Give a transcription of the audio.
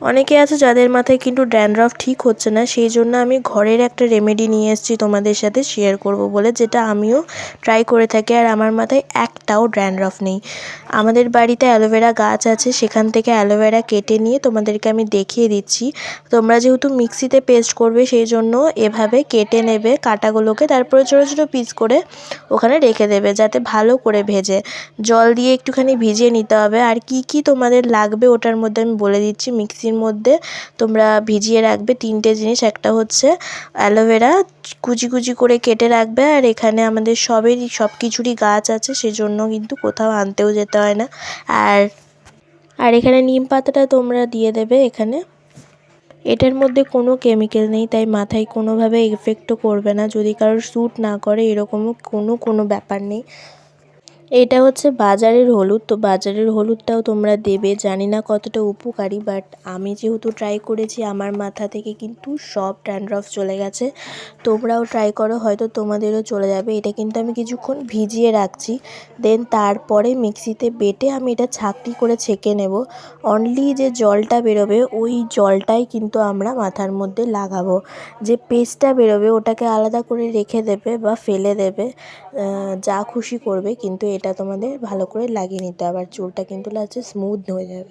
অনেকে আছে যাদের মাথায় কিন্তু ড্যান্ড্রফ ঠিক হচ্ছে না, সেই জন্য আমি ঘরের একটা রেমেডি নিয়ে এসেছি তোমাদের সাথে শেয়ার করব বলে, যেটা আমিও ট্রাই করে থাকি আর আমার মাথায় একটাও ড্যান্ড্রফ নেই। আমাদের বাড়িতে অ্যালোভেরা গাছ আছে, সেখান থেকে অ্যালোভেরা কেটে নিয়ে তোমাদেরকে আমি দেখিয়ে দিচ্ছি। তোমরা যেহেতু মিক্সিতে পেস্ট করবে সেই জন্য এভাবে কেটে নেবে কাঁটাগুলোকে, তারপরে ছোটো ছোটো পিস করে ওখানে রেখে দেবে যাতে ভালো করে ভেজে, জল দিয়ে একটুখানি ভিজিয়ে নিতে হবে। আর কি কি তোমাদের লাগবে ওটার মধ্যে আমি বলে দিচ্ছি। মিক্সির মধ্যে তোমরা ভিজিয়ে রাখবে 3টে জিনিস। একটা হচ্ছে অ্যালোভেরা কুচি কুচি করে কেটে রাখবে, আর এখানে আমাদের সব কিছুরই গাছ আছে সেজন্য কিন্তু কোথাও আনতেও যেতে হয় না। আর আর এখানে নিম পাতাটা তোমরা দিয়ে দেবে এখানে। এটার মধ্যে কোনো কেমিক্যাল নেই, তাই মাথায় কোনোভাবে এফেক্টও করবে না, যদি কারোর স্যুট না করে এরকমও কোনো ব্যাপার নেই। এটা হচ্ছে বাজারের হলুদ, তো বাজারের হলুদটাও তোমরা দেবে। জানি না কতটা উপকারী, বাট আমি যেহেতু ট্রাই করেছি আমার মাথা থেকে কিন্তু সব ড্যান্ড্রফ চলে গেছে। তোমরাও ট্রাই করো, হয়তো তোমাদেরও চলে যাবে। এটা কিন্তু আমি কিছুক্ষণ ভিজিয়ে রাখছি, দেন তারপরে মিক্সিতে বেটে আমি এটা ছাঁকনি করে ছেঁকে নেব। অনলি যে জলটা বেরোবে ওই জলটাই কিন্তু আমরা মাথার মধ্যে লাগাবো। যে পেস্টটা বেরোবে ওটাকে আলাদা করে রেখে দেবে বা ফেলে দেবে, যা খুশি করবে, কিন্তু এটা তোমাদের ভালো করে লাগিয়ে নিতে হবে। আর চুলটা কিন্তু লাস্টে স্মুথ হয়ে যাবে।